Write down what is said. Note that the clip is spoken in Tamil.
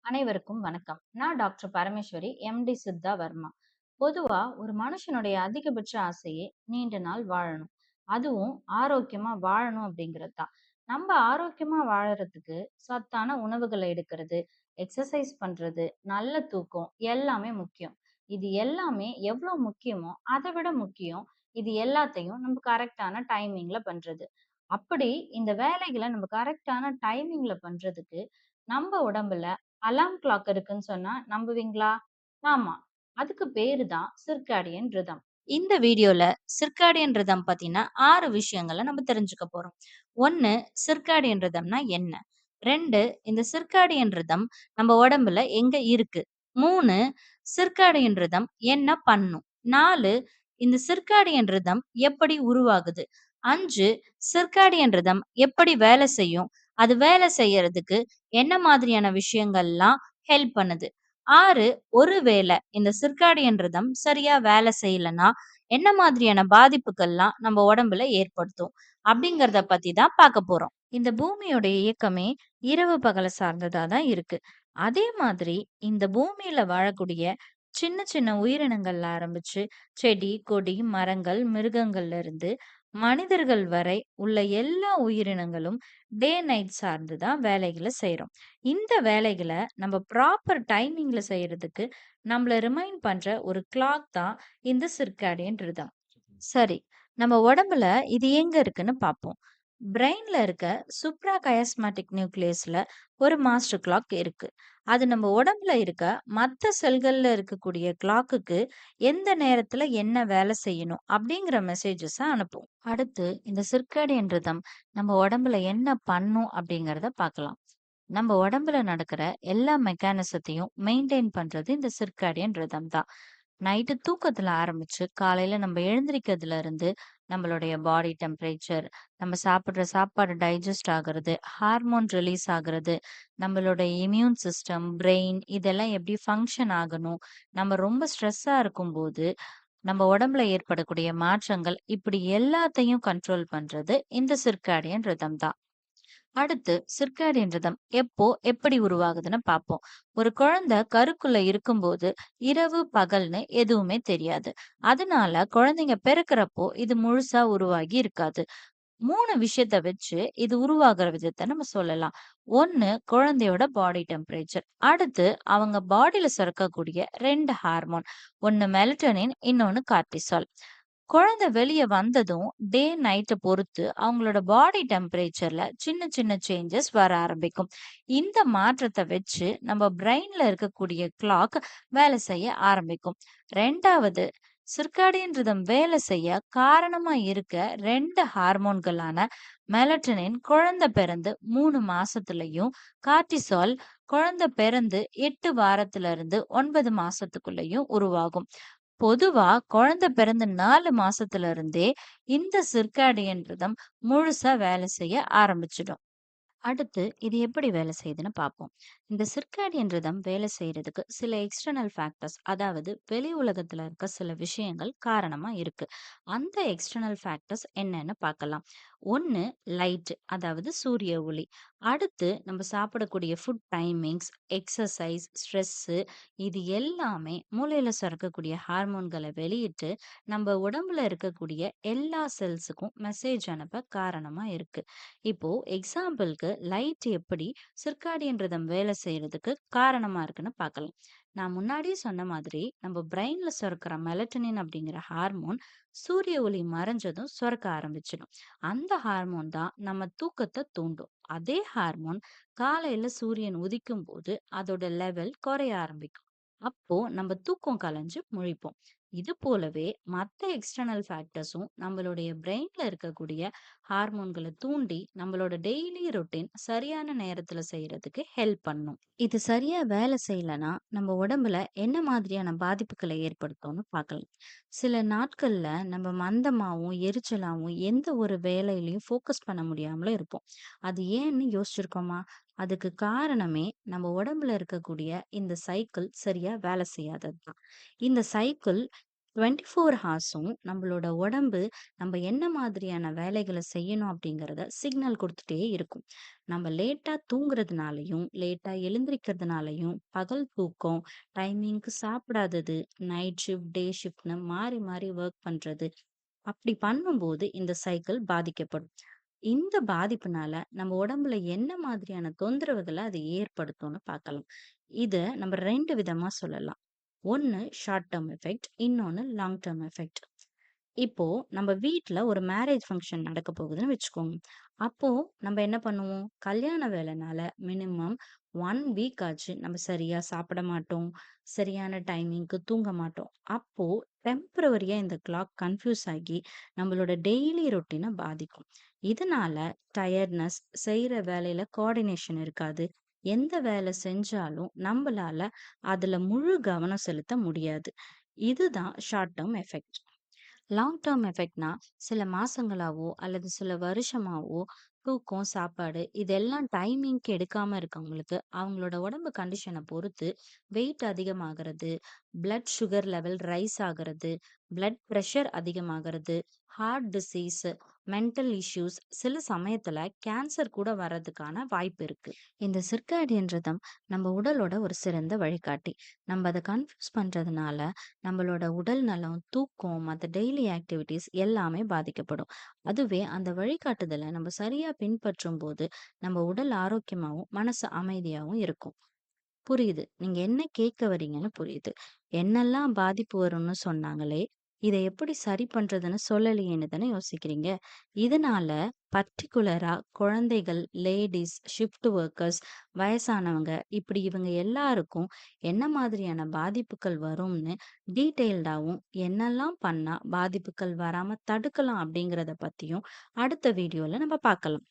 அனைவருக்கும் வணக்கம். நான் டாக்டர் பரமேஸ்வரி, எம்டி சித்தா வர்மா. பொதுவா ஒரு மனுஷனுடைய அதிகபட்ச ஆசையே நீண்ட நாள் வாழணும். அதுவும் ஆரோக்கியமா வாழணும் அப்படிங்கிறது தான். நம்ம ஆரோக்கியமா வாழறதுக்கு சத்தான உணவுகளை எடுக்கிறது, எக்ஸசைஸ் பண்றது, நல்ல தூக்கம் எல்லாமே முக்கியம். இது எல்லாமே எவ்வளவு முக்கியமோ அதை விட முக்கியம் இது எல்லாத்தையும் நம்ம கரெக்டான டைமிங்ல பண்றது. அப்படி இந்த வேலைகளை நம்ம கரெக்டான டைமிங்ல பண்றதுக்கு நம்ம உடம்புல அலார்ம் கிளாக் இருக்குன்னு சொன்னா நம்புவீங்களா? ஆமா. அதுக்கு பேரு தான் சிர்காடியன் ரிதம். இந்த வீடியோல சிர்காடியன் ரிதம் பத்தின 6 விஷயங்கள நம்ம தெரிஞ்சுக்க போறோம். 1 சிர்காடியன் ரிதம்னா என்ன? 2 இந்த சிர்காடியன் ரிதம் நம்ம உடம்புல எங்க இருக்கு? 3 சிர்காடியன் ரிதம் என்ன பண்ணும்? 4 இந்த சிர்காடியன் ரிதம் எப்படி உருவாகுது? 5 சிர்காடியன் ரிதம் எப்படி வேலை செய்யும்? அது வேலை செய்யறதுக்கு என்ன மாதிரியான விஷயங்கள்லாம் ஹெல்ப் பண்ணுது? 6 ஒருவேளை இந்த சிர்காடியன் ரிதம் சரியா வேலை செய்யலன்னா, என்ன மாதிரியான பாதிப்புகள்லாம் நம்ம உடம்புல ஏற்படுத்தும்? அப்படிங்கிறத பத்தி தான் பார்க்க போறோம். இந்த பூமியோட இயக்கமே இரவு பகல சார்ந்ததா தான் இருக்கு. அதே மாதிரி இந்த பூமியில வாழக்கூடிய சின்ன சின்ன உயிரினங்கள்ல ஆரம்பிச்சு செடி, கொடி, மரங்கள், மிருகங்கள்ல இருந்து மனிதர்கள் வரை உள்ள எல்லா உயிரினங்களும் டே நைட் சார்ந்து தான் வேலைகள செய்றோம். இந்த வேலைகள நம்ம ப்ராப்பர் டைமிங்ல செய்றதுக்கு நம்மள ரிமைண்ட் பண்ற ஒரு கிளாக் தான் இந்த சிர்காடியன் ரிதம். சரி, நம்ம உடம்புல இது எங்க இருக்குன்னு பார்ப்போம். பிரெயின்ல இருக்க சுப்ரா கயஸ்மாட்டிக் நியூக்ளியஸ்ல ஒரு மாஸ்டர் கிளாக் இருக்கு. அது நம்ம உடம்புல இருக்க மத்த செல்கள்ல இருக்கக்கூடிய கிளாக்குக்கு எந்த நேரத்துல என்ன வேலை செய்யணும் அப்படிங்கிற மெசேஜஸ அனுப்பும். அடுத்து இந்த சிர்காடியன் ரிதம் நம்ம உடம்புல என்ன பண்ணும் அப்படிங்கிறத பார்க்கலாம். நம்ம உடம்புல நடக்கிற எல்லா மெக்கானிசத்தையும் மெயின்டைன் பண்றது இந்த சிர்காடியன் ரிதம் தான். நைட்டு தூக்கத்துல ஆரம்பிச்சு காலையில நம்ம எழுந்திரிக்கிறதுல இருந்து நம்மளுடைய பாடி டெம்பரேச்சர், நம்ம சாப்பிடுற சாப்பாடு டைஜஸ்ட் ஆகுறது, ஹார்மோன் ரிலீஸ் ஆகுறது, நம்மளோட இம்யூன் சிஸ்டம், பிரெயின் இதெல்லாம் எப்படி ஃபங்க்ஷன் ஆகணும், நம்ம ரொம்ப ஸ்ட்ரெஸ்ஸா இருக்கும்போது நம்ம உடம்புல ஏற்படக்கூடிய மாற்றங்கள் இப்படி எல்லாத்தையும் கண்ட்ரோல் பண்றது இந்த சிர்காடியன் ரிதம் தான். அடுத்து சிர்காடியன் ரிதம் எப்போ எப்படி உருவாகுதுன்னு பார்ப்போம். ஒரு குழந்தை கருக்குள்ள இருக்கும்போது இரவு பகல்னு எதுவுமே தெரியாது. அதனால குழந்தைங்க பிறக்கிறப்போ இது முழுசா உருவாகி இருக்காது. 3 விஷயத்த வச்சு இது உருவாகுற விதத்த நம்ம சொல்லலாம். 1 குழந்தையோட பாடி டெம்பரேச்சர். அடுத்து அவங்க பாடியில சுரக்கக்கூடிய 2 ஹார்மோன். ஒண்ணு மெலட்டோனின், இன்னொன்னு கார்ட்டிசால். குழந்தை வெளிய வந்ததும் டே நைட்ட பொறுத்து அவங்களோட பாடி டெம்பரேச்சர்ல சின்ன சின்ன சேஞ்சஸ் வர ஆரம்பிக்கும். இந்த மாற்றத்த வச்சு நம்ம பிரெயின்ல இருக்கக்கூடிய கிளாக் வேலை செய்ய ஆரம்பிக்கும். 2வது சிர்காடியன் ரிதம் வேலை செய்ய காரணமா இருக்க 2 ஹார்மோன்களான மெலட்டனின் குழந்தை பிறந்து 3 மாசத்துலயும், கார்ட்டிசால் குழந்தை பிறந்து 8 வாரத்துல இருந்து 9 மாசத்துக்குள்ளயும் உருவாகும். பொதுவா குழந்தை பிறந்த 4 மாசத்துல இருந்தே இந்த சிர்காடியன் ரிதம் முழுசா வேலை செய்ய ஆரம்பிச்சிடும். அடுத்து இது எப்படி வேலை செய்யுதுன்னு பார்ப்போம். இந்த சிர்காடியன் ரிதம் வேலை செய்யறதுக்கு சில எக்ஸ்டர்னல் ஃபேக்டர்ஸ், அதாவது வெளி உலகத்துல இருக்க சில விஷயங்கள் காரணமா இருக்கு. அந்த எக்ஸ்டர்னல் ஃபேக்டர்ஸ் என்னன்னு பார்க்கலாம். ஒன்னு லைட், அதாவது சூரிய ஒளி. அடுத்து நம்ம சாப்பிடக்கூடிய ஃபுட் டைமிங்ஸ், எக்ஸசைஸ், ஸ்ட்ரெஸ் இது எல்லாமே மூளையில சுரக்கக்கூடிய ஹார்மோன்களை வெளியிட்டு நம்ம உடம்புல இருக்கக்கூடிய எல்லா செல்ஸுக்கும் மெசேஜ் அனுப்ப காரணமா இருக்கு. இப்போ எக்ஸாம்பிளுக்கு லைட் எப்படி சிர்காடியன் ரிதம் வேலை செய்யறதுக்கு காரணமா இருக்குன்னு பார்க்கலாம். நான் முன்னாடியே சொன்ன மாதிரி நம்ம பிரெயின்ல சுரக்கிற மெலட்டனின் அப்படிங்கிற ஹார்மோன் சூரிய ஒளி மறைஞ்சதும் சுரக்க ஆரம்பிச்சிடும். அந்த ஹார்மோன் தான் நம்ம தூக்கத்தை தூண்டும். அதே ஹார்மோன் காலையில சூரியன் உதிக்கும் போது அதோட லெவல் குறைய ஆரம்பிக்கும். அப்போ நம்ம தூக்கம் கலைஞ்சு முழிப்போம். இது போலவே மத்த எக்ஸ்டர்னல் ஃபேக்டர்ஸும் நம்மளுடைய பிரெயின்ல இருக்கக்கூடிய ஹார்மோன்கள தூண்டி நம்மளோட டெய்லி ரொட்டீன் சரியான நேரத்துல செய்யறதுக்கு ஹெல்ப் பண்ணும். இது சரியா வேலை செய்யலனா நம்ம உடம்புல என்ன மாதிரியான பாதிப்புகளை ஏற்படுத்தும்னு பார்க்கலாம். சில நாட்கள்ல நம்ம மந்தமாவும், எரிச்சலாவும் எந்த ஒரு வேலையிலயும் ஃபோக்கஸ் பண்ண முடியாமலும் இருப்போம். அது ஏன்னு யோசிச்சிருக்கோமா? அதுக்கு காரணமே நம்ம உடம்புல இருக்கக்கூடிய இந்த சைக்கிள் சரியா வேலை செய்யாதது தான். இந்த சைக்கிள் 24 ஹார்ஸும் நம்மளோட உடம்பு நம்ம என்ன மாதிரியான வேலைகள செய்யணும் அப்படிங்கிறத சிக்னல் குடுத்துட்டே இருக்கும். நம்ம லேட்டா தூங்குறதுனாலயும், லேட்டா எழுந்திரிக்கிறதுனாலயும், பகல் தூக்கம், டைமிங்க்கு சாப்பிடாதது, நைட் ஷிஃப்ட், டே ஷிஃப்ட்ன்னு மாறி மாறி வொர்க் பண்றது. அப்படி பண்ணும்போது இந்த சைக்கிள் பாதிக்கப்படும். இந்த பாதிப்புனால நம்ம உடம்புல என்ன மாதிரியான தொந்தரவுகள அது ஏற்படுத்தும்னு பார்க்கலாம். இத நம்ம 2 விதமா சொல்லலாம். ஒண்ணு ஷார்ட் டெர்ம் எஃபெக்ட். இன்னொன்னு லாங் டெர்ம் எஃபெக்ட். இப்போ நம்ம வீட்ல ஒரு மேரேஜ் ஃபங்ஷன் நடக்க போகுதுன்னு வச்சுக்கோங்க. அப்போ நம்ம என்ன பண்ணுவோம்? கல்யாண வேலைனால மினிமம் 1 வீக் ஆச்சு நம்ம சரியா சாப்பிட மாட்டோம். சரியான டைமிங்க்கு தூங்க மாட்டோம். அப்போ டெம்பரவரியா இந்த கிளாக் கன்ஃப்யூஸ் ஆகி நம்மளோட டெய்லி ரொட்டீன பாதிக்கும். இதனால டயர்ட்னஸ், செய்ற வேலையில கோஆர்டினேஷன் இருக்காது. எந்த வேலை செஞ்சாலும் நம்பளால அதுல முழு கவனம் செலுத்த முடியாது. இதுதான் short term effect. Long term எஃபெக்ட்னா சில மாசங்களாவோ அல்லது சில வருஷமாவோ தூக்கம், சாப்பாடு இதெல்லாம் டைமிங்க்கு எடுக்காம இருக்கவங்களுக்கு, அவங்களோட உடம்பு கண்டிஷன பொறுத்து வெயிட் அதிகமாகறது, பிளட் சுகர் லெவல் ரைஸ் ஆகுறது, பிளட் பிரஷர் அதிகமாகறது, ஹார்ட் டிசீஸ், மென்டல் இஷ்யூஸ், சில சமயத்துல கேன்சர் கூட வர்றதுக்கான வாய்ப்பு இருக்கு. இந்த சிர்காடியன் ரிதம் நம்ம உடலோட ஒரு சிறந்த வழிகாட்டி. நம்ம அத கன்ஃப்யூஸ் பண்றதுனால நம்மளோட உடல் நலம், தூக்கம், மத்த டெய்லி ஆக்டிவிட்டீஸ் எல்லாமே பாதிக்கப்படும். அதுவே அந்த வழிகாட்டுதல நம்ம சரியா பின்பற்றும்போது, நம்ம உடல் ஆரோக்கியமாவும், மனசு அமைதியாவும் இருக்கும். புரியுது. நீங்க என்ன கேட்க வரீங்கன்னு புரியுது. என்னெல்லாம் பாதிப்பு வரும்னு சொன்னாங்களே, இத எப்படி சரி பண்றதுன்னு சொல்லலையேன்னு தானே யோசிக்கிறீங்க. இதனால பர்ட்டிகுலரா குழந்தைகள், லேடீஸ், ஷிஃப்ட் வொர்க்கர்ஸ், வயசானவங்க இப்படி இவங்க எல்லாருக்கும் என்ன மாதிரியான பாதிப்புகள் வரும்னு டீட்டெயில்டாவும், என்னெல்லாம் பண்ணா பாதிப்புகள் வராம தடுக்கலாம் அப்படிங்கிறத பத்தியும் அடுத்த வீடியோல நம்ம பார்க்கலாம்.